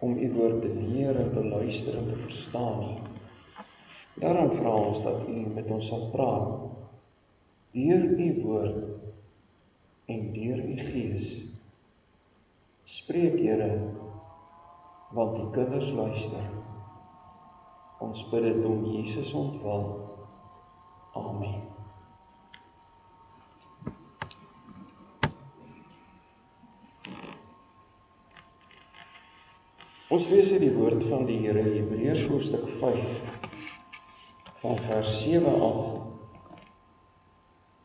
om u woord te leer en te luister en te verstaan nie. Daarom vra ons dat u met ons sal praat, deur u woord en deur u Gees. Spreek, Here, want die kinders luister. Ons bid dit om Jesus ontwil. Amen. Ons lees uit die woord van die Here, Hebreërs hoofstuk 5, van vers 7 af.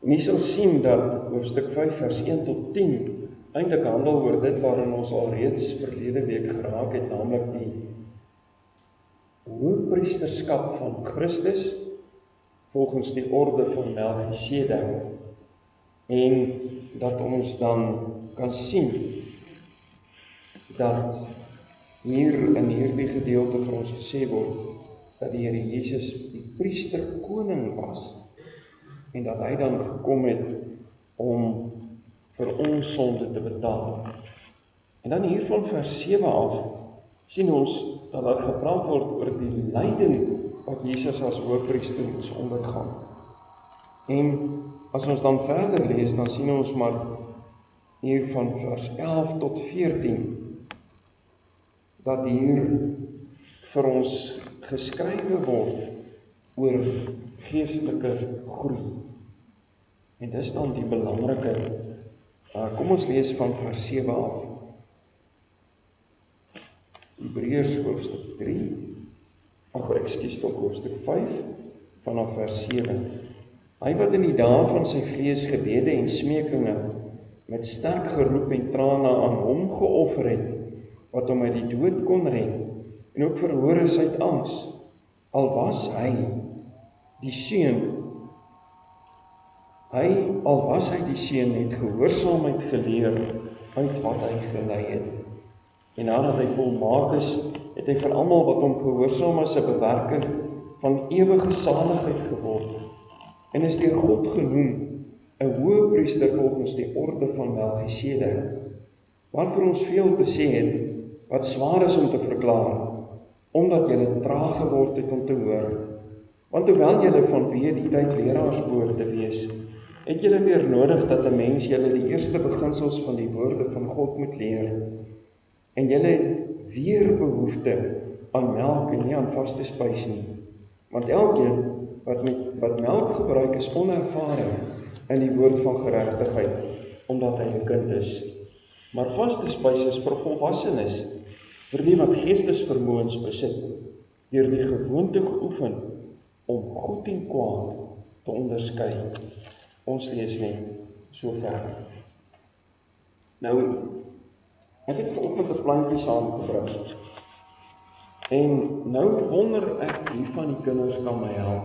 En jy sal sien dat hoofstuk 5 vers 1 tot 10 eintlik handel oor dit waarin ons al reeds verlede week geraak het, naamlik die hoëpriesterskap van Christus volgens die orde van Melchisedek, en dat ons dan kan sien dat hier in hierdie gedeelte vir ons gesê word dat die Here Jesus die priester koning was en dat hy dan gekom het om vir ons sonde te betaal. En dan hier van vers 7 af sien ons dat daar gepraat word oor die lyding wat Jesus as hoëpriester moes ondergaan. En as ons dan verder lees, dan sien ons maar hier van vers 11 tot 14 dat hier vir ons geskrywe word oor geestelike groei. En dis dan die belangrike. Kom ons lees van vers 7 af. Hebreërs hoofstuk 3, hoofstuk 5, vanaf vers 7. Hy wat in die dae van sy vlees gebede en smekinge met sterk geroep en trane aan hom geoffer het, wat hom uit die dood kon red, en ook verhoor is uit angs, al was hy die seun, het gehoorsaamheid geleer uit wat hy gelei het. En nadat hy volmaak is, het hy vir almal wat hom gehoorsaam as 'n bewerker van ewige saligheid geword, en is deur God genoem 'n hoëpriester volgens die orde van Melchisedek, waarvoor ons veel te sê het, wat swaar is om te verklaar, omdat julle traag geword het om te hoor. Want hoewel julle vanweë die tyd leraars behoort te wees, het julle weer nodig dat 'n mens julle die eerste beginsels van die woorde van God moet leer. En julle het weer behoefte aan melk en nie aan vaste spys nie. Want elkeen wat melk gebruik is onervare in die woord van geregtigheid, omdat hy 'n kind is. Maar vaste spys is vir volwassenes, vir die wat geestesvermoëns besit, deur die gewoonte geoefen om goed en kwaad te onderskei. Ons lees net so ver. Nou, ek het vanoggend 'n plantjie saamgebring. En nou wonder ek wie van die kinders kan my help.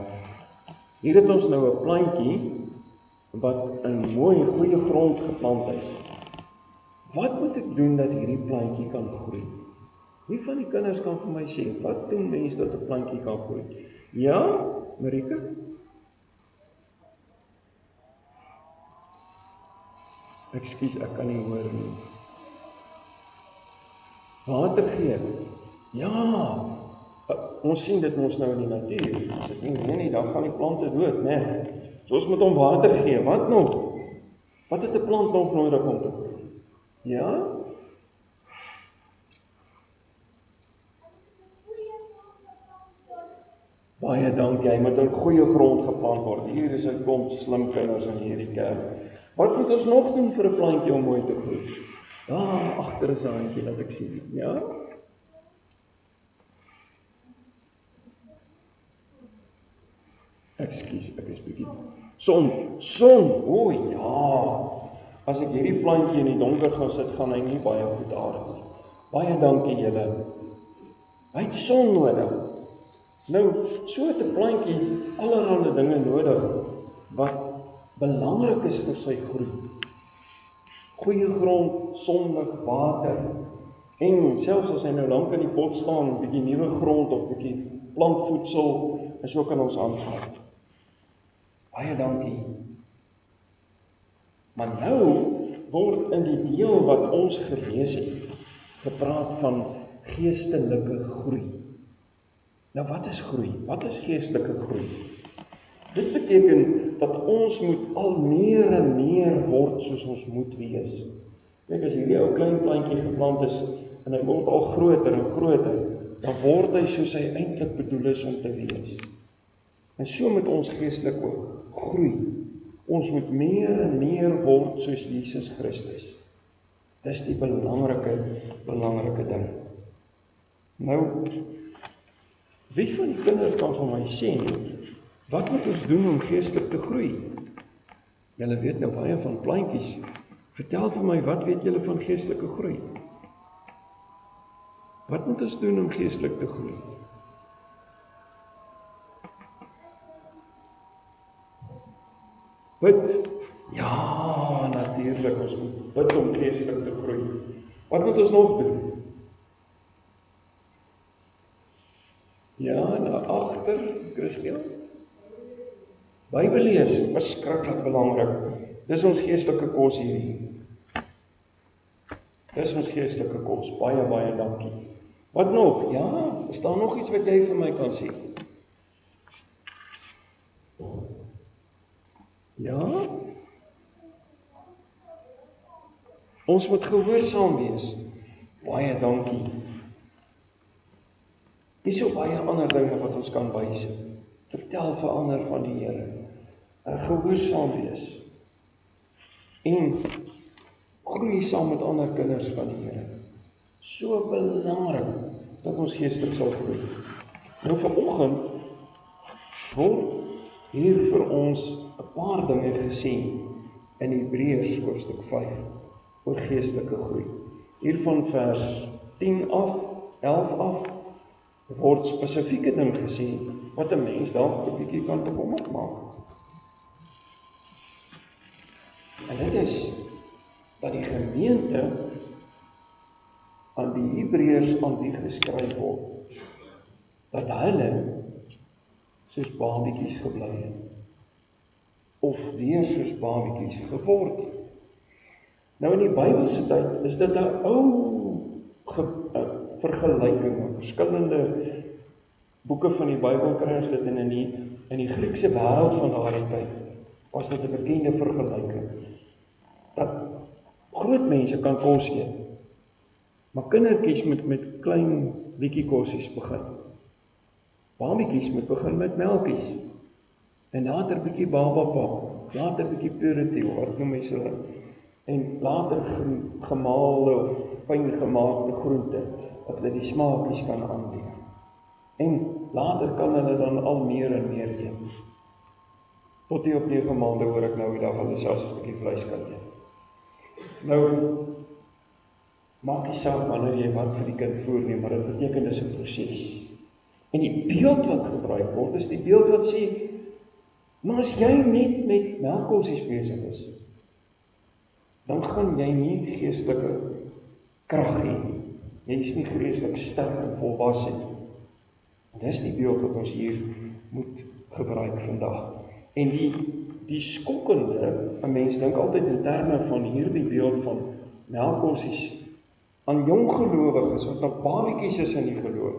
Hier het ons nou 'n plantjie wat in mooi, goeie grond geplant is. Wat moet ek doen dat hierdie plantjie kan groei? Wie van die kinders kan vir my sê, wat doen mense dat 'n plantjie kan groei? Ja, Marika? Ekskuus, ek kan nie hoor nie. Water gee. Ja, ons sien dit mos nou in die natuur. As dit nie reën nie, dan gaan die plante dood, né? So ons moet hom water gee. Wat nog? Wat het 'n plant nog nodig om te groei? Ja? Baie dankie, hy moet in goeie grond geplant word. Hier is 'n klomp slim kinders in hierdie kerk. Wat moet ons nog doen vir 'n plantjie om mooi te groei? Daar agter is 'n handjie, laat ek sien. Ja? Ekskuus, ek is bietjie. Son, o ja. As ek hierdie plantjie in die donker gaan sit, gaan hy nie baie goed aard nie. Baie dankie julle. Hy het son nodig. Nou, so het 'n plantjie allerhande dinge nodig wat belangrik is vir sy groei. Goeie grond, sonlig, water. En selfs as hy nou lank in die pot staan, bietjie nuwe grond of bietjie plantvoedsel, en so kan ons aangaan. Baie dankie. Maar nou word in die deel wat ons gelees het, gepraat van geestelike groei. Nou wat is groei? Wat is geestelike groei? Dit beteken dat ons moet al meer en meer word soos ons moet wees. Kyk, as hierdie ou klein plantjie geplant is, en hy word al groter en groter, dan word hy soos hy eintlik bedoel is om te wees. En so moet ons geestelik ook groei. Ons moet meer en meer word soos Jesus Christus. Dis die belangrike ding. Nou, wie van die kinders kan vir my sê, wat moet ons doen om geestelik te groei? Julle weet nou baie van plantjies. Vertel vir my, wat weet julle van geestelike groei? Wat moet ons doen om geestelik te groei? Bid. Ja, natuurlik, ons moet bid om geestelik te groei. Wat moet ons nog doen? Ja, na agter, Christian. Bybel lees, verskriklik belangrik. Dis ons geestelike kos hierdie. Dis ons geestelike kos. Baie dankie. Wat nog? Ja, is daar nog iets wat jy vir my kan sê? Ja? Ons moet gehoorsaam wees. Baie dankie. Hier so baie ander dinge wat ons kan bysit. Vertel vir ander van die Here. Gehoorsaam wees. En groei saam met ander kinders van die Here. So belangrik dat ons geestelik sal groei. Nou vanoggend word hier vir ons 'n paar dinge gesê in Hebreërs hoofstuk 5 oor geestelike groei. Hier van vers 10 af, 11 af, word spesifieke ding gesê wat 'n mens dalk 'n bietjie kan bekommerd maak. En dit is dat die gemeente aan die Hebreërs aan wie geskryf word, dat hulle soos babietjies gebly het, of weer soos babietjies geword het. Nou in die Bybelse tyd is dit 'n ou vergelyking, in verskillende boeke van die Bybel kry ons dit in die Griekse wêreld van daardie tyd, was dit 'n bekende vergelyking, dat groot mense kan kos eet, maar kindertjies moet met klein bietjie kosies begin. Babietjies moet begin met melkies, en later bietjie babapap, later bietjie purity, wat noem mens hulle, en later gemaalde of fyn gemaakte groente, wat hulle die smaakies kan aanleer. En later kan hulle dan al meer en meer eet. Tot die op 9 maande hoor ek nou die dag hulle selfs 'n stukkie vleis kan eet. Nou, maak nie saak wanneer jy wat vir die kind voorneem, maar dit beteken dis 'n proses. En die beeld wat gebruik word, is die beeld wat sê, maar as jy net met melkkosies besig is, dan gaan jy nie geestelike krag hê. Jy is nie geestelik sterk en volwasse nie. Dis die beeld wat ons hier moet gebruik vandag. En die skokkende, 'n mens dink altyd in terme van hierdie beeld van melkkosies aan jong gelowiges wat nog babietjies is in die geloof.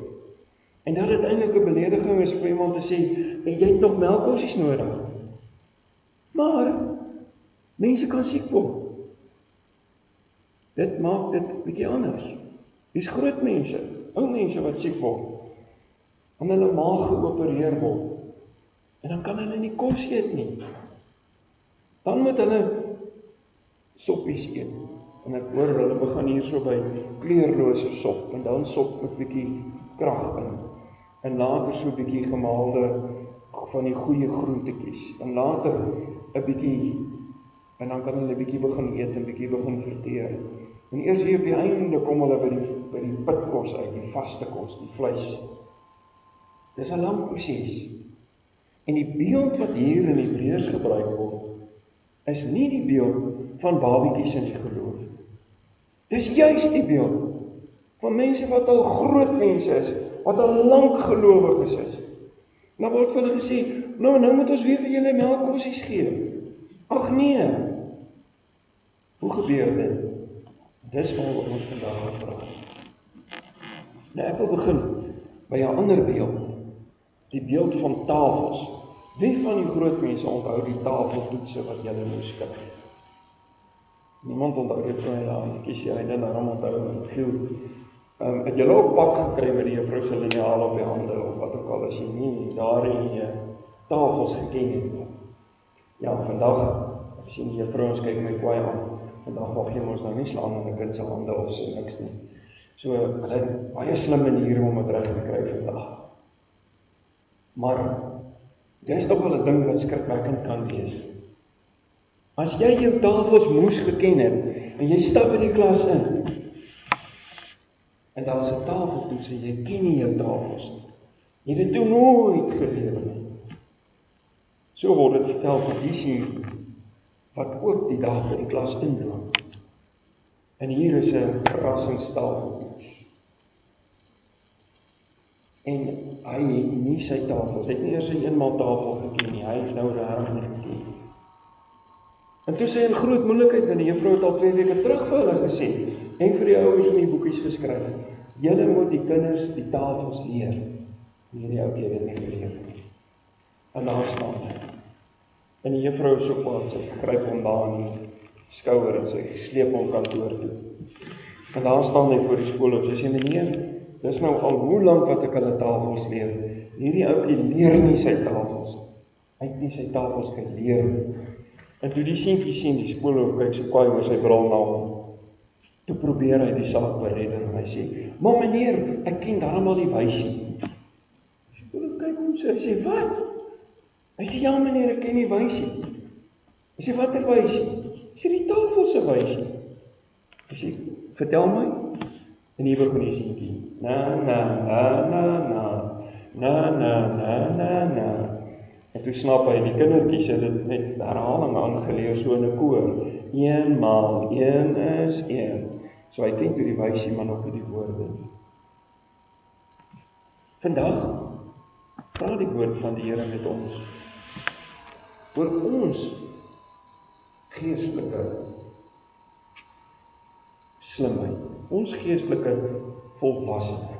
En dat dit eintlik 'n belediging is vir iemand te sê, en jy het nog melkkosies nodig. Maar mense kan siek word. Dit maak dit bietjie anders. Dis groot mense, ou mense wat siek word, en hulle maag geopereer word. En dan kan hulle nie kos eet nie. Dan moet hulle soppies eet. En ek hoor hulle begin hierso by kleurlose sop, en dan sop met bietjie krag in. En later so bietjie gemaalde van die goeie groentetjies. En later 'n bietjie, en dan kan hulle bietjie begin eet en bietjie begin verteer. En eers hier op die einde kom hulle by die pitkos uit, die vaste kos, die vleis. Dis 'n lang proses. En die beeld wat hier in Hebreërs gebruik word, is nie die beeld van babietjies in die geloof. Dis juist die beeld van mense wat al groot mense is, wat al lank gelowiges is. Nou word vir hulle gesê, nou moet ons weer vir julle melkkosies gee. Ag nee. Hoe gebeur dit? Dis waaroor ons vandag gaan praat. Nou, ek wil begin by 'n ander beeld, die beeld van tafels. Wie van die groot mense onthou die tafeltoetse wat julle moes kry? Niemand onthou dit nie, ja, ek kies jy en daarom onthou Giel. Het julle ook pak gekry met die juffrou se liniaal op die hande, of wat ook al, as jy nie daardie tafels geken het nie. Ja, vandag, ek sien die juffrou ons kyk my kwaai aan, vandag mag jy ons nou nie slaan in 'n kind se hande of so niks nie. So, hulle het baie slim maniere om dit reg te kry vandag. Maar, dit is toch wel 'n ding wat skrikwekkend kan wees. As jy jou tafels moes geken het, en jy stap in die klas in, en daar is 'n tafeltoets en jy ken nie jou tafels nie. Jy het dit toe nooit geleer nie. So word dit vertel van die seentjie, wat ook die dag by die klas inloop. En hier is 'n verrassingstafeltoets. En hy het nie sy tafels, hy het nie eers sy eenmaal tafel geken nie, hy het nou regtig nie geken. En toe sy in groot moeilikheid, want die juffrou het al 2 weke terug vir hulle gesê, en vir die ouers in die boekies geskryf, julle moet die kinders die tafels leer. En hierdie ouetjie het dit nie geleer nie. En daar staan hy. En die juffrou is so kwaad, sy gryp hom daar in die skouer en sy sleep hom kantoor toe. En daar staan hy voor die skool en sy sê, meneer, dis nou al hoe lank wat ek hulle tafels leer. Hierdie ouetjie leer nie sy tafels. Hy het nie sy tafels geleer nie. En toe die seentjie sien die skoolhoof kyk so kwaai oor sy bril na hom. Toe probeer hy die saak bered en hy sê, maar meneer, ek ken darm al die wysie. Die skoolhoof kyk hom so, hy sê, wat? Hy sê, ja meneer, ek ken die wysie. Hy sê, wat 'n wysie? Hy sê, die tafel se wysie. Hy sê, vertel my. En hier begin die seentjie. Na. En toe snap hy, die kindertjies het dit met herhaling aangeleer, so in 'n koor. 1 maal 1 is 1. So hy ken toe die wysie, maar nog nie die woorde nie. Vandag praat die woord van die Here met ons oor ons geestelike slimheid, ons geestelike volwassenheid,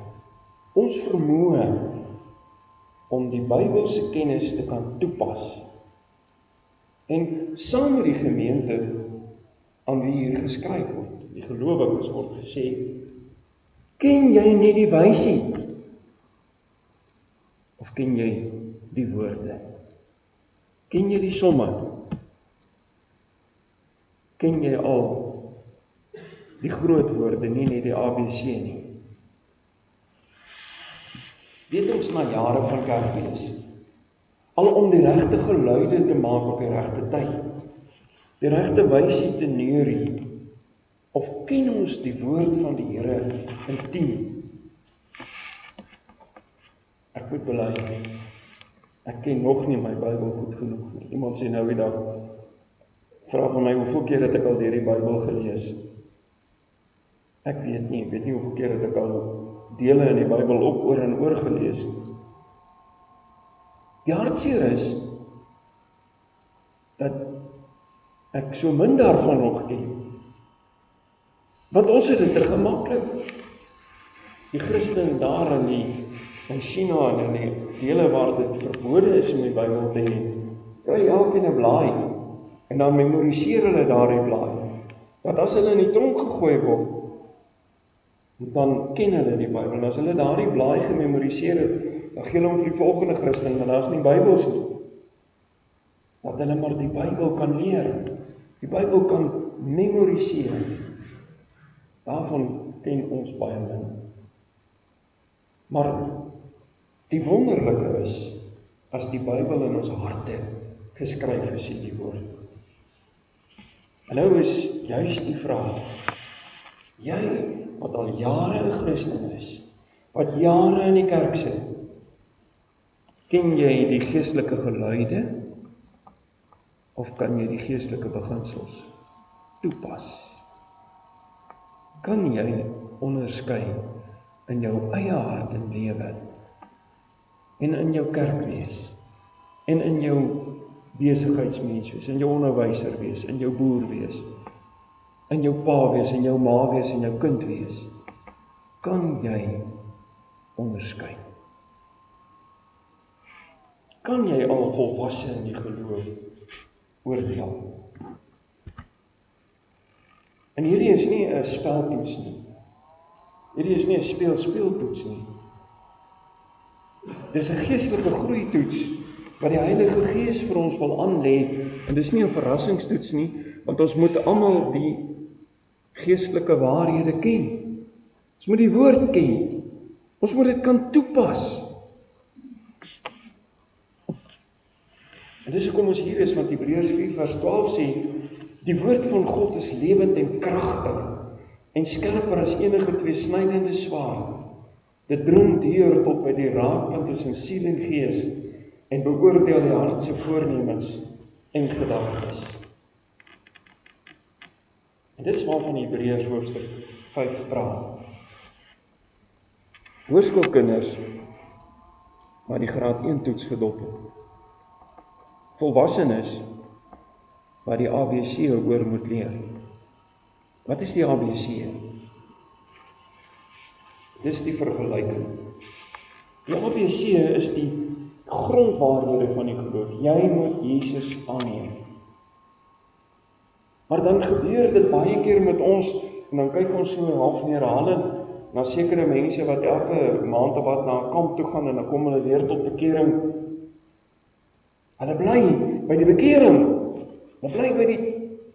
ons vermoë om die Bybelse kennis te kan toepas. En saam met die gemeente aan wie hier geskryf word, die gelowiges word gesê, ken jy nie die wysie? Of ken jy die woorde? Ken jy die somme? Ken jy al die groot woorde, nie net die ABC nie? Weet ons na jare van kerkwees, al om die regte geluide te maak op die regte tyd, die regte wysie te neurie, of ken ons die woord van die Here intiem? Ek moet bely, ek ken nog nie my Bybel goed genoeg nie. Iemand sê nou die dag, vra van my, hoeveel keer het ek al deur die Bybel gelees? Ek weet nie hoeveel keer het ek al dele in die Bybel ook oor en oor gelees. Die hartseer is, dat ek so min daarvan nog ken. Want ons het dit te gemaklik. Die Christen daar in China en in die dele waar dit verbode is om die Bybel te hê, kry elkeen 'n blaai, en dan memoriseer hulle daardie blaai. Dat as hulle in die tronk gegooi word, dan ken hulle die Bybel. En as hulle daardie blaai gememoriseer het, dan gee hulle hom vir die volgende Christen, maar daar is nie Bybels nie. Dat hulle maar die Bybel kan leer, die Bybel kan memoriseer. Daarvan ken ons baie min. Maar die wonderlike is, as die Bybel in ons harte geskryf is in die woord. En nou is juist die vraag, jy wat al jare 'n Christen is, wat jare in die kerk sit, ken jy die geestelike geluide, of kan jy die geestelike beginsels toepas? Kan jy onderskei in jou eie hart en lewe, en in jou kerk wees, en in jou besigheidsmens wees, in jou onderwyser wees, in jou boer wees, in jou pa wees, in jou ma wees, in jou kind wees, kan jy onderskei. Kan jy al volwasse in die geloof oordeel? En hierdie is nie 'n speltoets nie. Hierdie is nie 'n speeltoets nie. Dis 'n geestelike groeitoets wat die Heilige Gees vir ons wil aanlê, en dis nie 'n verrassingstoets nie, want ons moet almal die geestelike waarhede ken. Ons moet die woord ken. Ons moet dit kan toepas. En dis hoekom ons hier is, want Hebreërs 4 vers 12 sê, die woord van God is lewend en kragtig, en skerper as enige tweesnydende swaard. Dit dring deur tot by die raakpunt tussen siel en gees, en beoordeel die hart se voornemens en gedagtes. En dit is waarvan Hebreërs hoofstuk 5 praat. Hoërskoolkinders wat die graad 1 toets gedop het. Volwassenes wat die ABC oor moet leer. Wat is die ABC? Dis die vergelyking. Die ABC is die grondwaarhede van die geloof. Jy moet Jesus aanneem. Maar dan gebeur dit baie keer met ons, en dan kyk ons so half neerhalend na sekere mense wat elke maand of wat na 'n kamp toe gaan, en dan kom hulle weer tot bekering. Hulle bly by die bekering. Hulle bly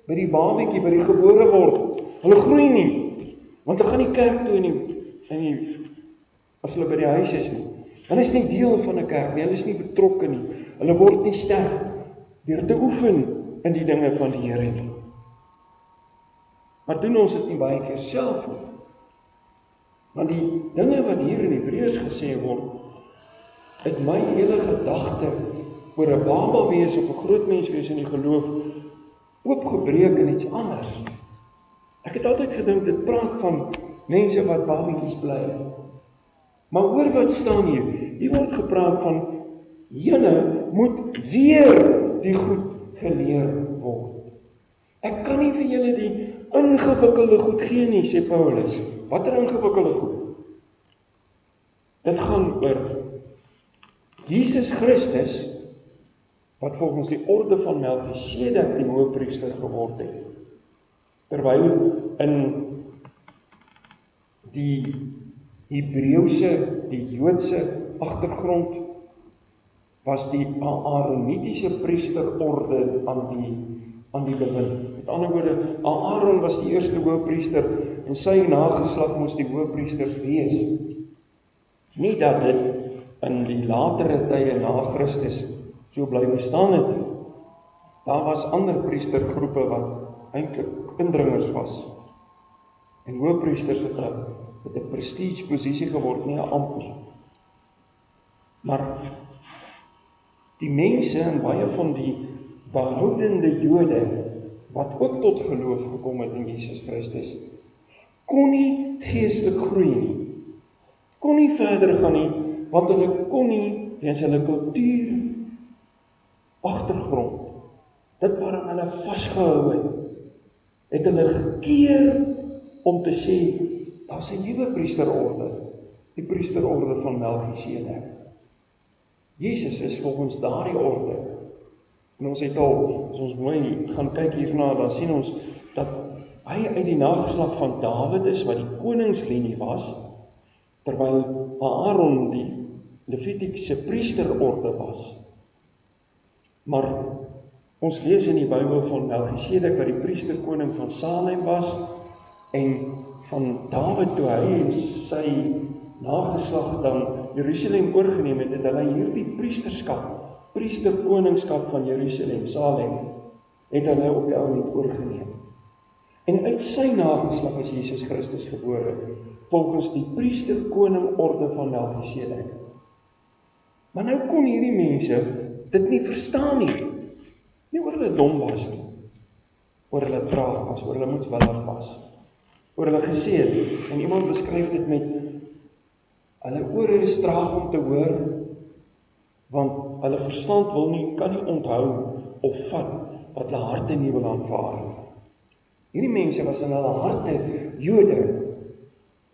by die babietjie, by die gebore word. Hulle groei nie, want hulle gaan nie kerk toe as hulle by die huis is nie. Hulle is nie deel van 'n kerk nie, hulle is nie betrokke nie. Hulle word nie sterk deur te oefen in die dinge van die Here nie. Maar doen ons dit nie baie keer self nie? Want die dinge wat hier in Hebreërs gesê word, het my hele gedagte oor 'n baba wees of 'n groot mens wees in die geloof oopgebreek in iets anders. Ek het altyd gedink dit praat van mense wat babietjies bly. Maar hoor wat staan hier. Hier word gepraat van julle moet weer die goed geleer word. Ek kan nie vir julle die ingewikkelde goed gee nie, sê Paulus. Watter ingewikkelde goed? Dit gaan oor Jesus Christus, wat volgens die orde van Melchisedek die hoëpriester geword het. Terwyl in die Hebreëse, die Joodse agtergrond was die Aaronitiese priesterorde aan die bewind. Met ander woorde, Aaron was die eerste hoëpriester en sy nageslag moes die hoëpriesters wees. Nie dat dit in die latere tye na Christus so bly bestaan het nie. Daar was ander priestergroepe wat eintlik indringers was. En hoëpriesters het 'n prestige posisie geword, nie 'n ampt nie. Maar die mense en baie van die behoudende Jode wat ook tot geloof gekom het in Jesus Christus, kon nie geestelik groei nie. Kon nie verder gaan nie, want hulle kon nie weens hulle kultuur agtergrond, dit waarin hulle vasgehou het hulle gekeer om te sê, daar's 'n nuwe priesterorde, die priesterorde van Melchisedek. Jesus is volgens daardie orde. En ons het al, as ons mooi gaan kyk hierna, dan sien ons dat hy uit die nageslag van Dawid is, wat die koningslinie was, terwyl Aaron die Levitiese priesterorde was. Maar ons lees in die Bybel van Melchisedek wat die priesterkoning van Salem was, en van Dawid toe hy en sy nageslag dan Jerusalem oorgeneem het, het hulle hierdie priesterkoningskap van Jerusalem, Salem, het hulle op die ouend oorgeneem. En uit sy nageslag is Jesus Christus gebore, volgens die priesterkoningorde van Melchisedek. Maar nou kon hierdie mense dit nie verstaan nie oor hulle dom was nie, oor hulle traag was, oor hulle moedswillig was, oor hulle gesê het, en iemand beskryf dit met, hulle ore is traag om te hoor, want hulle verstand kan nie onthou of vat wat hulle harte nie wil aanvaar. Hierdie mense was in hulle harte Jode,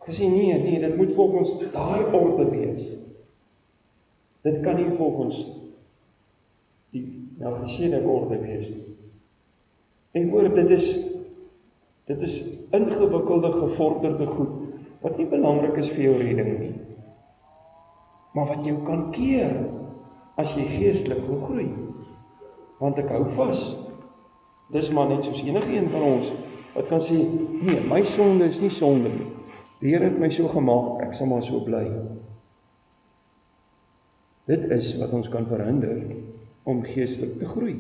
Gesê nee, dit moet volgens daai orde wees. Dit kan nie volgens die Melchisedek orde wees nie. En hoor, dit is ingewikkelde, gevorderde goed, wat nie belangrik is vir jou redding nie, maar wat jou kan keer, as jy geestelik wil groei. Want ek hou vas, dis maar net soos enige een van ons, wat kan sê, nee, my sonde is nie sonde nie, die Here het my so gemaak, ek sal maar so bly. Dit is wat ons kan verhinder, om geestelik te groei.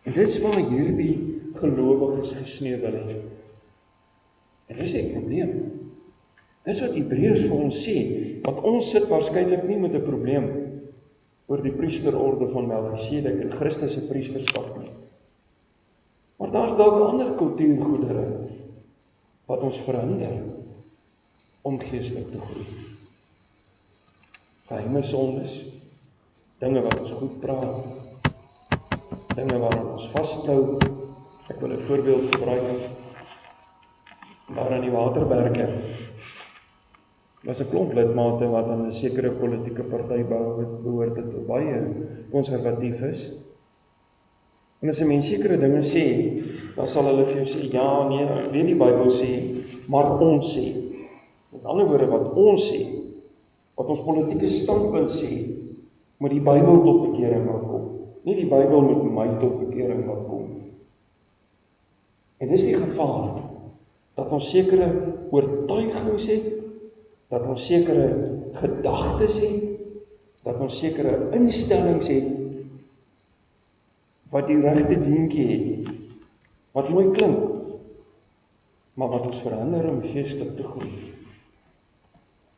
En dit is waar hierdie gelowiges gesneuwel het. En dis die probleem. Dis wat Hebreërs vir ons sê, want ons sit waarskynlik nie met 'n probleem oor die priesterorde van Melchisedek en Christus se priesterskap nie. Maar daar's dalk ander kultuurgoedere wat ons verhinder om geestelik te groei. Geheime sondes, dinge wat ons goed praat, dinge waaraan ons vasklou. Ek wil 'n voorbeeld gebruik. Daar in die Waterberge was 'n klomp lidmate wat aan 'n sekere politieke party behoort het, wat baie konservatief is. En as 'n mens sekere dinge sê, dan sal hulle vir jou sê, ja, nee, ek weet die Bybel sê, maar ons sê. Met ander woorde, wat ons sê, wat ons politieke standpunt sê, moet die Bybel tot bekering laat kom. Nie die Bybel moet my tot bekering laat kom. En dis die gevaar, dat ons sekere oortuigings het, dat ons sekere gedagtes het, dat ons sekere instellings het, wat die regte dingetjie het, wat mooi klink, maar wat ons verhinder om geestelik te groei.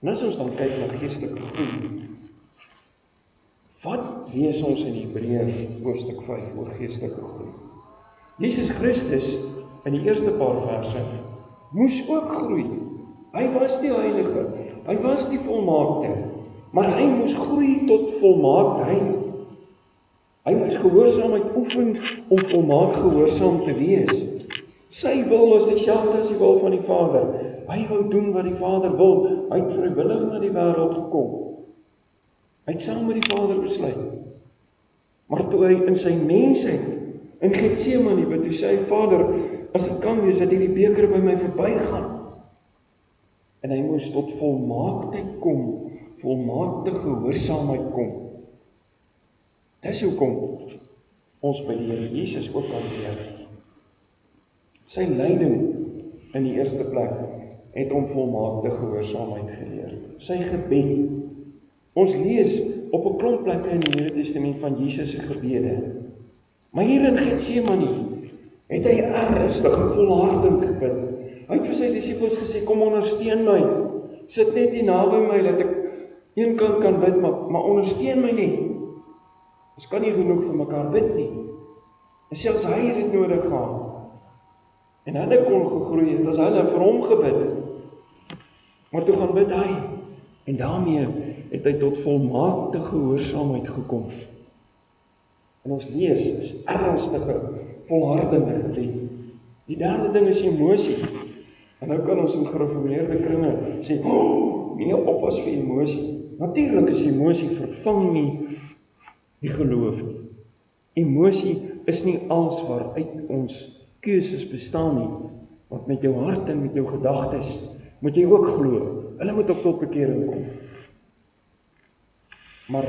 En as ons dan kyk na geestelike groei, wat lees ons in Hebreërs hoofstuk 5 oor geestelike groei? Jesus Christus, in die eerste paar verse, moes ook groei. Hy was die heilige, hy was die volmaakte, maar hy moes groei tot volmaaktheid. Hy moes gehoorsaamheid oefen om volmaak gehoorsaam te wees. Sy wil was dieselfde as die wil van die Vader. Hy wou doen wat die Vader wil. Hy het vrywillig na die wêreld gekom. Hy het saam met die Vader besluit. Maar toe hy in sy mensheid, in Getsemane bid, toe sê hy, Vader, as ek kan wees, dat hierdie beker by my verbygaan. En hy moes tot volmaaktheid kom, volmaakte gehoorsaamheid kom. Dis hoekom ons by die Here Jesus ook kan leer. Sy lyding in die eerste plek het om volmaakte gehoorsaamheid geleer. Sy gebed. Ons lees op 'n klomp plekke in die Nuwe Testament van Jesus se gebede. Maar hier in Getsemane het hy ernstig en volhardend gebid. Hy het vir sy disippels gesê, kom ondersteun my. Sit net hier naby my, dat ek een kant kan bid, maar ondersteun my net. Ons kan nie genoeg vir mekaar bid nie. En selfs hy het dit nodig gehad. En hulle kon gegroei het, as hulle vir hom gebid. Maar toe gaan bid hy. En daarmee het hy tot volmaakte gehoorsaamheid gekom. En ons lees, is ernstige, volhardende gebed. Die derde ding is emosie. En nou kan ons in gereformeerde kringe sê, nee, oppas vir emosie. Natuurlik is emosie vervang nie die geloof nie. Emosie is nie alles waaruit ons keuses bestaan nie, want met jou hart en met jou gedagtes moet jy ook glo. Hulle moet ook tot bekering kom. Maar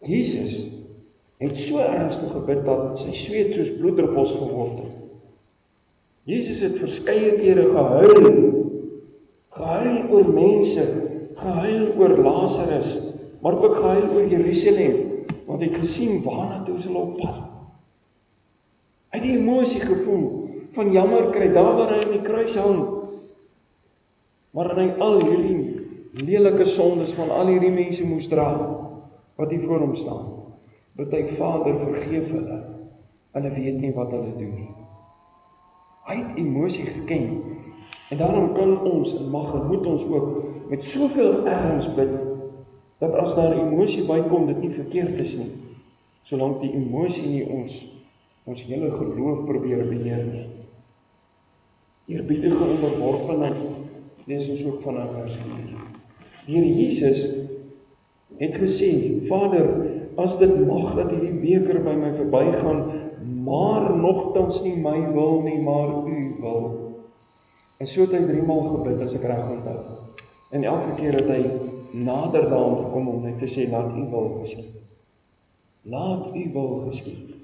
Jesus het so ernstig gebid dat sy sweet soos bloeddruppels geword het. Jesus het verskeie kere gehuil oor mense, gehuil oor Lazarus, maar ook gehuil oor Jerusalem, want hy het gesien waarna toe is hulle op pad. Hy het die emosie gevoel van jammer kry, daar waar hy in die kruis hang, maar hy al hierdie lelike sondes van al hierdie mense moes dra, wat hier voor hom staan, dat hy Vader vergeef hulle weet nie wat hulle doen nie. Hy het emosie geken, en daarom kan ons, en mag en moet ons ook, met soveel erns bid, dat as daar emosie bykom, dit nie verkeerd is nie, solank die emosie nie ons hele geloof probeer beheer nie. eerbiedige onderworpenheid, lees ons ook van vers 4. Die Here Jesus het gesê, Vader, as dit mag dat hierdie beker by my verbygaan, maar nogtans nie my wil nie, maar u wil. En so het hy 3 maal gebid, as ek reg onthou. En elke keer het hy nader daaraan gekom om net te sê, laat u wil geskied. Laat u wil geskied.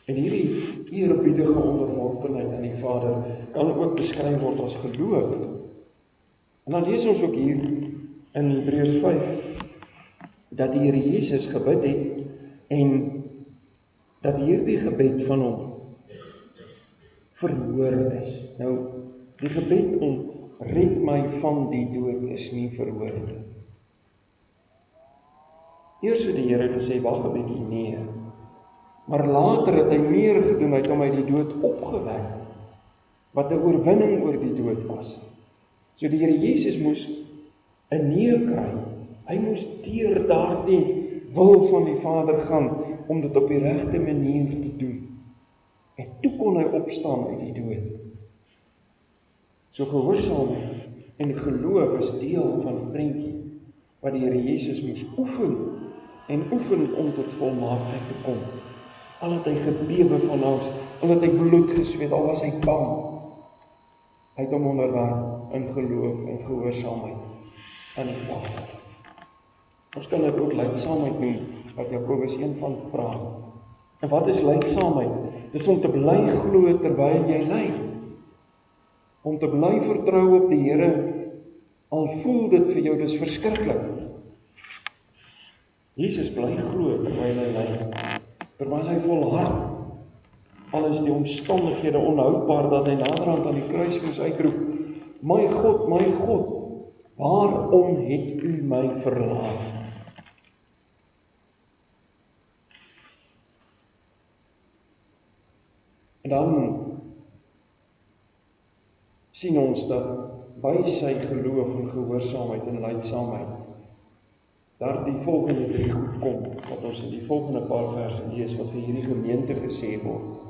En hierdie eerbiedige onderworpenheid aan die Vader kan ook beskryf word as geloof. En dan lees ons ook hier in Hebreërs 5 dat die Here Jesus gebid het en dat hierdie gebed van hom verhoor is. Nou, die gebed om red my van die dood is nie verhoor nie. Eers het die Here gesê, wag 'n bietjie, nee. Maar later het hy meer gedoen, hy het hom uit die dood opgewek, wat 'n oorwinning oor die dood was. So die Here Jesus moes 'n nee kry. Hy moes deur daardie wil van die Vader gaan, om dit op die regte manier te doen. En toe kon hy opstaan uit die dood. So gehoorsaamheid en geloof is deel van die prentjie, wat die Here Jesus moes oefen, en oefen om tot volmaaktheid te kom. Al het hy gebewe van angs, al het hy bloed gesweet, al was hy bang. Hy het hom onderwerp in geloof en gehoorsaamheid aan die Vader. Ons kan dit ook lydsaamheid noem, wat Jakobus 1 van praat. En wat is lydsaamheid? Dis om te bly glo terwyl jy ly. Om te bly vertrou op die Here, al voel dit vir jou, dis verskriklik. Jesus bly glo terwyl hy ly, terwyl hy volhard. Al is die omstandighede onhoudbaar, dat hy naderhand aan die kruis moes uitroep, my God, waarom het u my verlaat? En dan sien ons dat by sy geloof en gehoorsaamheid en lydsaamheid daar die volgende 3 goed kom, wat ons in die volgende paar verse lees, wat vir hierdie gemeente gesê word.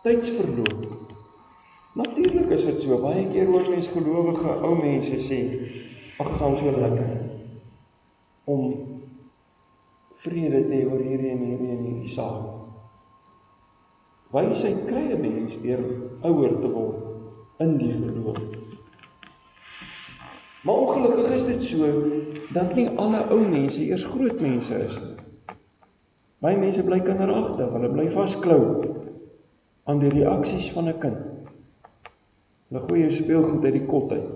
Tydsverloop. Natuurlik is dit so, baie keer hoor mens gelowige ou mense sê, ag, is al so lekker om vrede te hê oor hierdie en hierdie saak. Wysheid kry 'n mens deur ouer te word in die geloof. Maar ongelukkig is dit so, dat nie alle ou mense eers groot mense is nie. Baie mense bly kinderagtig, hulle bly vasklou aan die reaksies van 'n kind. Hulle gooi speelgoed uit die kot uit.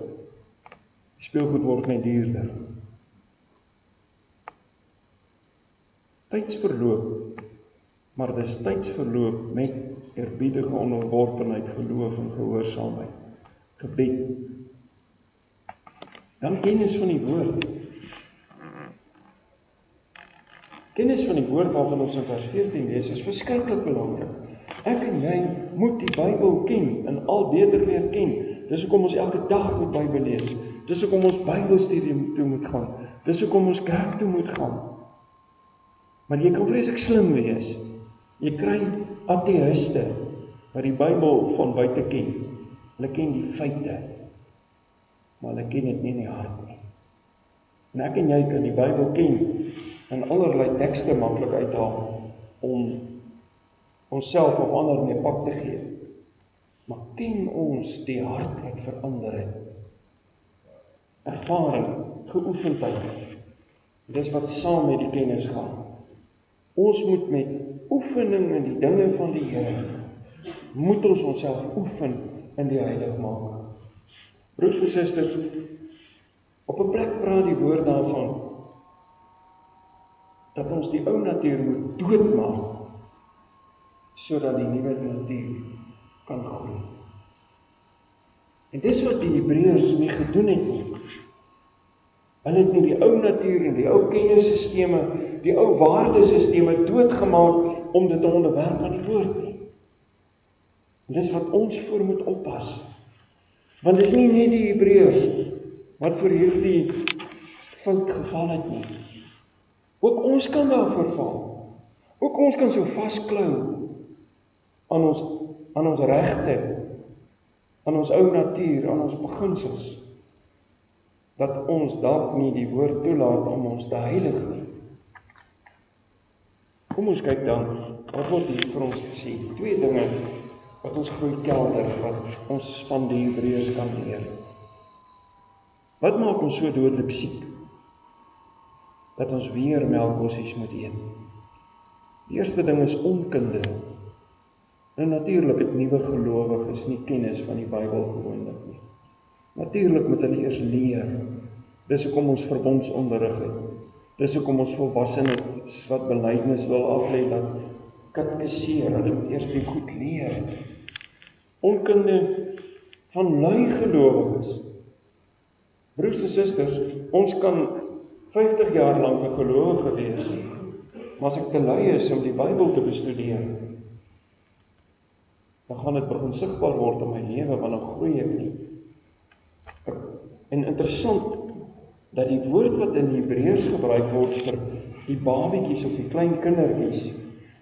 Die speelgoed word net duurder. Tydsverloop, maar dis tydsverloop met eerbiedige onderworpenheid, geloof en gehoorsaamheid, gebed. Dan kennis van die woord. Kennis van die woord waarvan ons in vers 14 lees, is verskriklik belangrik. Ek en jy moet die Bybel ken en al beter leer ken. Dis hoekom ons elke dag moet Bybel lees. Dis hoekom ons Bybelstudie toe moet gaan. Dis hoekom ons kerk toe moet gaan. Maar jy kan vreeslik slim wees. Jy kry ateïste wat die Bybel van buite ken. Hulle ken die feite, maar hulle ken dit nie in die hart nie. En ek en jy kan die Bybel ken en allerlei tekste maklik uithaal om onsself of ander in die pak te gee. Maar ken ons die hart wat verander het? Ervaring, geoefendheid. Dis wat saam met die kennis gaan. Ons moet met oefening in die dinge van die Here, moet ons onsself oefen in die heiligmaking. Broers en susters, op 'n plek praat die woord daarvan, dat ons die ou natuur moet doodmaak, sodat die nuwe natuur kan groei. En dis wat die Hebreërs nie gedoen het nie. Hulle het nie die ou natuur en die ou kennisstelsels, die ou waardesisteme doodgemaak om dit te onderwerp aan die woord nie. En dis wat ons voor moet oppas. Want dis nie net die Hebreërs wat vir hierdie fout geval het nie. Ook ons kan daarvoor val. Ook ons kan so vasklou aan ons regte aan ons ou natuur, aan ons beginsels, dat ons dalk nie die woord toelaat om ons te heilig nie. Kom ons kyk dan, wat word hier vir ons gesê? 2 dinge wat ons groei kelder, wat ons van die Hebreërs kan leer. Wat maak ons so dodelik siek, dat ons weer melkbossies moet eet? Die eerste ding is onkunde. En natuurlik het nuwe gelowiges nie kennis van die Bybel gewoonlik nie. Natuurlik moet hulle eers leer. Dis hoekom ons verbondsonderrig het. Dis hoekom ons volwassenes wat belydenis wil aflê, dat katekiseer, hulle moet eers die goed leer. Onkunde van lui gelowiges. Broers en susters, ons kan 50 jaar lank 'n gelowige wees, maar as ek te lui is om die Bybel te bestudeer, dan gaan dit begin sigbaar word in my lewe, want dan groei ek nie. En interessant, dat die woord wat in Hebreërs gebruik word vir die babietjies of die klein kindertjies,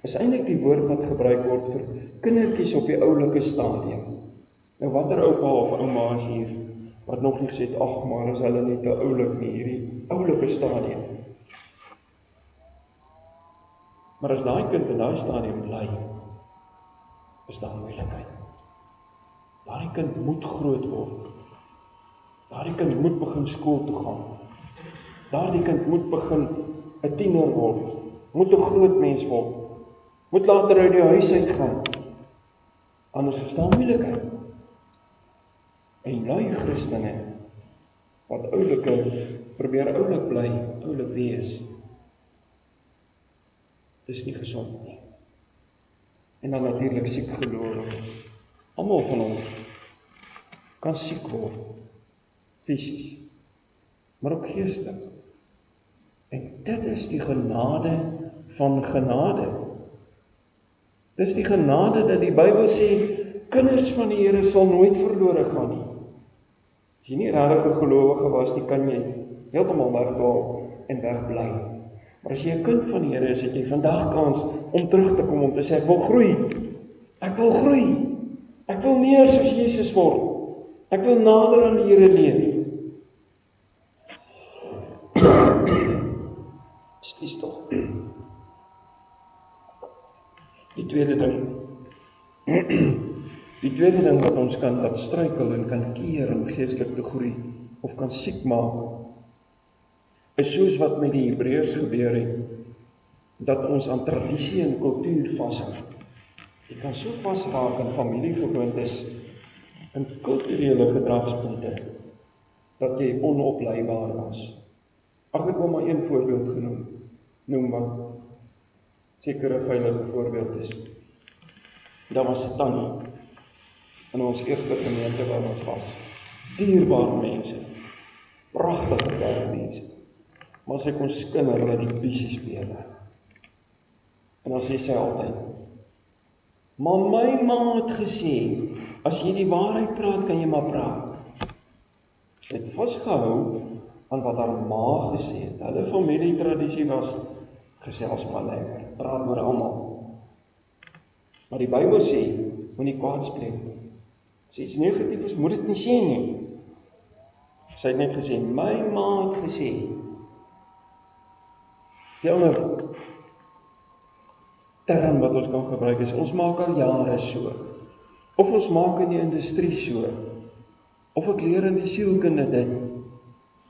is eintlik die woord wat gebruik word vir kindertjies op die oulike stadium. Nou watter oupa of ouma is hier, wat nog nie gesê het, ag, maar is hulle nie te oulik nie, hierdie oulike stadium. Maar as daai kind in daai stadium bly, is daar moeilikheid. Daardie kind moet groot word. Daardie kind moet begin skool toe gaan. Daardie kind moet begin 'n tiener word, moet 'n groot mens word, moet later uit die huis uitgaan. Anders is daar moeilikheid. En lui Christene, wat oulike, probeer oulik bly, oulik wees, dis nie gesond nie. En dan natuurlik siek gelowiges. Almal van ons kan siek word, fisies, maar ook geestelik. En dit is die genade van genade. Dis die genade dat die Bybel sê, kinders van die Here sal nooit verlore gaan nie. As jy nie regtig 'n gelowige was nie, kan jy heeltemal wegdwaal en wegbly. Maar as jy 'n kind van die Here is, het jy vandag kans om terug te kom om te sê, ek wil groei. Ek wil groei. Ek wil meer soos Jesus word. Ek wil nader aan die Here leef. Ekskuus tog. Die tweede ding wat ons kan wat struikel en kan keer om geestelik te groei of kan siek maak, is soos wat met die Hebreërs gebeur het, dat ons aan tradisie en kultuur vashou. Jy kan so vasraak in familiegewoontes en kulturele gedragspunte dat jy onopleibaar was. Ag, ek wil maar een voorbeeld noem wat seker 'n veilige voorbeeld is. Daar was 'n tannie in ons eerste gemeente waar ons was. Dierbare mense, pragtige kerkmense, maar sy kon skinder met die biesie spele. En dan sê sy altyd, maar my ma het gesê, as jy die waarheid praat, kan jy maar praat. Sy het vasgehou aan wat haar ma gesê het. Hulle familietradisie was, gesels maar lekker, praat maar almal. Maar die Bybel sê, moenie kwaad spreek nie. As iets negatief is, moet dit nie sê nie. Sy het net gesê, my ma het gesê. Die ander term wat ons kan gebruik is, ons maak al jare so. Of ons maak in die industrie so. Of ek leer in die sielkunde dit.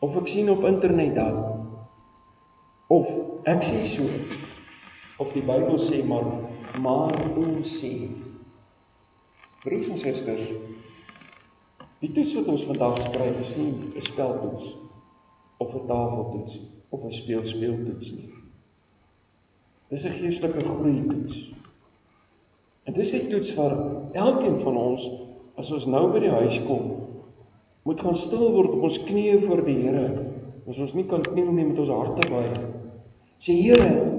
Of ek sien op internet dat. Of ek sê so. Of die Bybel sê maar ons sê. Broers en susters, die toets wat ons vandag skryf is nie 'n speltoets, of 'n tafeltoets, of 'n speeltoets nie. Dis 'n geestelike groeitoets. En dis die toets waar elkeen van ons, as ons nou by die huis kom, moet gaan stil word op ons knieë voor die Here. As ons nie kan kniel nie, met ons harte buig. Sê, Here,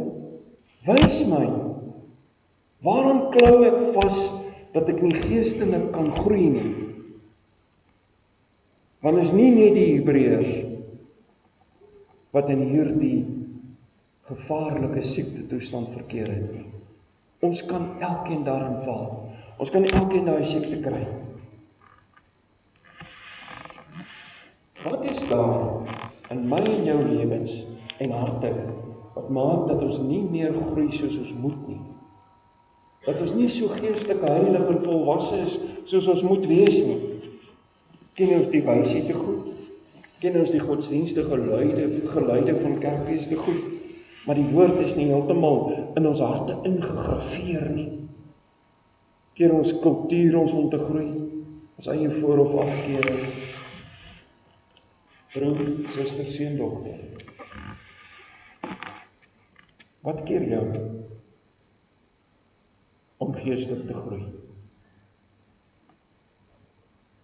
wys my, waarom klou ek vas dat ek nie geestelik kan groei nie? Want is nie net die Hebreërs wat in hierdie gevaarlike siekte toestand verkeer het nie. Ons kan elkeen daarin val. Ons kan elkeen daai siekte kry. Wat is daar in my en jou lewens en harte wat maak dat ons nie meer groei soos ons moet nie? Dat ons nie so geestelik heilig en volwasse is soos ons moet wees nie? Ken ons die wysheid te goed? Ken ons die godsdienstige geluide van kerkfees te goed? Maar die woord is nie heeltemal in ons harte ingegraveer nie. Keer ons kultuur ons om te groei, ons eie voor- of afkering. Broer, suster, seun, dogter. Wat keer jou om geestelik te groei?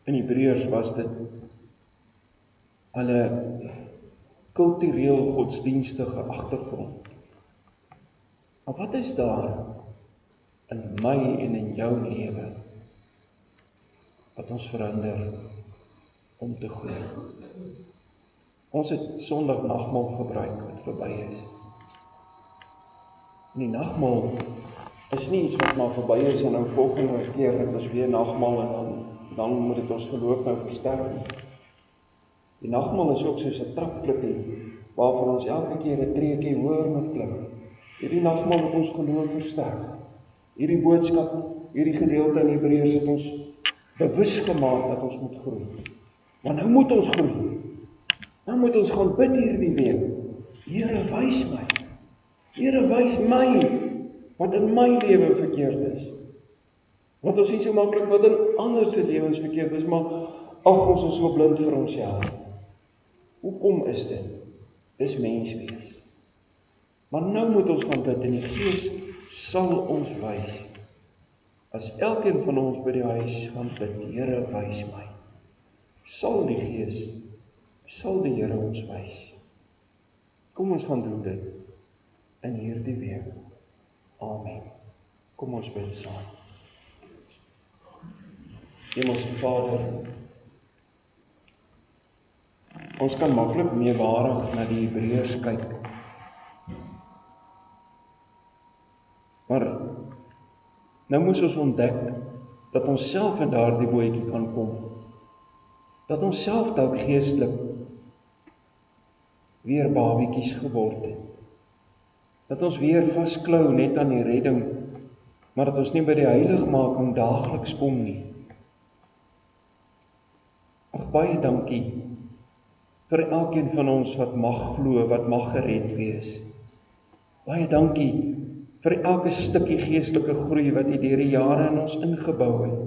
In Hebreërs was dit hulle kultureel godsdienstige agtergrond. Maar wat is daar in my en in jou lewe wat ons verhinder om te groei? Ons het Sondag nagmaal gebruik wat verby is. En die nagmaal is nie iets wat maar verby is en nou volgende keer het ons weer nagmaal en dan moet dit ons geloof nou versterk nie. Die nagmaal is ook soos 'n trapklippie waarvan ons elke keer 'n treukie hoër moet klim. Hierdie nagmaal het ons geloof versterk. Hierdie boodskap, hierdie gedeelte in Hebreërs het ons bewus gemaak dat ons moet groei. Maar nou moet ons groei. Nou moet ons gaan bid hierdie week. Here, wys my. Here, wys my wat in my lewe verkeerd is. Want ons sien so maklik wat in ander se lewens verkeerd is, maar ons is so blind vir onsself. Hoekom is dit? Dis menswees. Maar nou moet ons gaan bid en die Gees sal ons wys. As elkeen van ons by die huis gaan bid, Here, wys my. Sal die Gees, sal die Here ons wys. Kom ons gaan doen dit in hierdie week. Amen. Kom ons bid saam. Hemelse Vader, ons kan maklik meewarig na die Hebreërs kyk. Maar nou moes ons ontdek dat ons self in daardie bootjie kan kom. Dat ons self dalk geestelik weer babietjies geword het. Dat ons weer vasklou net aan die redding, maar dat ons nie by die heiligmaking daagliks kom nie. Baie dankie vir elkeen van ons wat mag glo, wat mag gered wees. Baie dankie vir elke stukkie geestelike groei wat U deur die jare in ons ingebou het.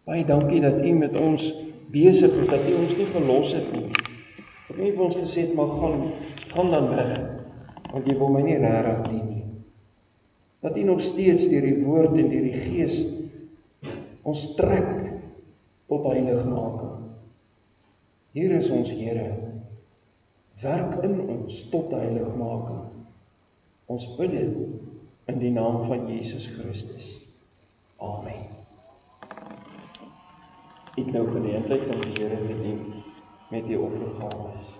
Baie dankie dat U met ons besig is, dat U ons nie verlos het nie. Dat U nie vir ons gesê het, maar gaan dan weg, want jy wil my nie regtig dien nie. Dat U nog steeds deur die woord en deur die Gees ons trek tot heiligmaking. Hier is ons Here, werk in ons tot heiligmaking. Ons bid dit in die naam van Jesus Christus. Amen. Ek nou geleentheid om die Here te dien met die offergawes.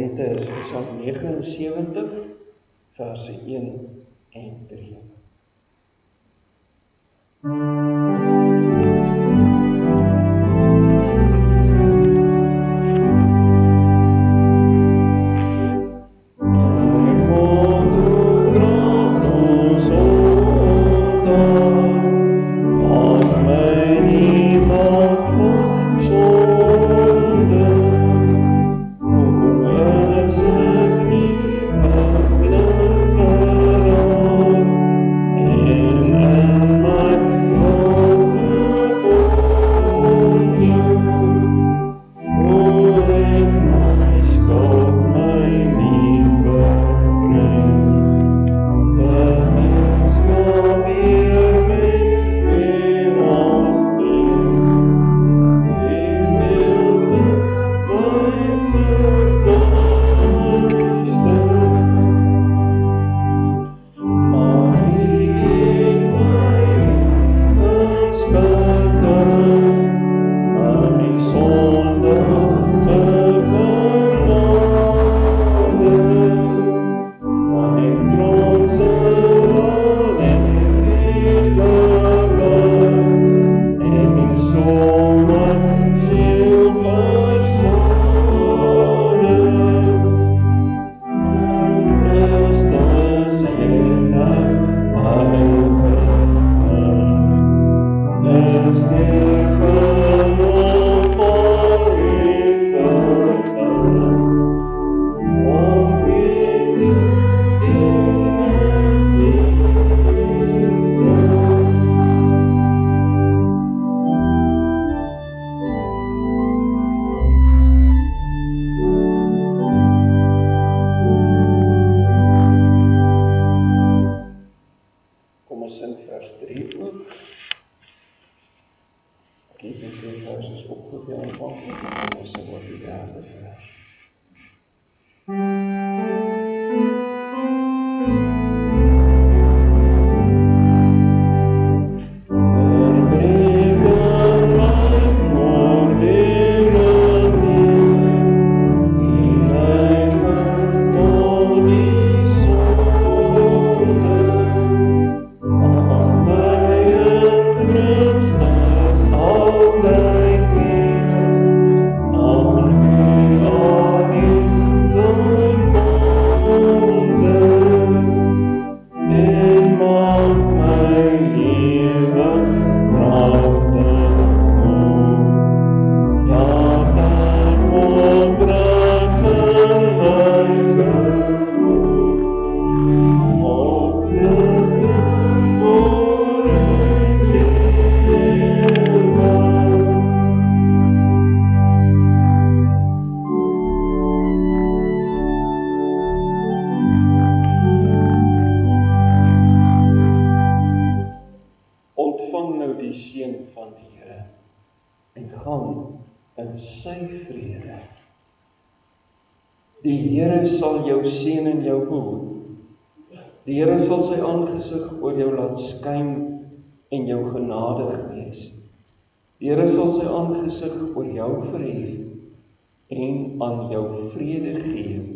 gemeente is Psalm 79, verse 1 en 3. Kom ons in vers 3 ook. Ek het die 2 verses opgevee aanvanklik, en ons sal oor die 3de vers. Ontvang nou die seën van die Here en gaan in sy vrede. Die Here sal jou seën en jou behoed. Die Here sal sy aangesig oor jou laat skyn en jou genadig wees. Die Here sal sy aangesig oor jou verhef en aan jou vrede gee.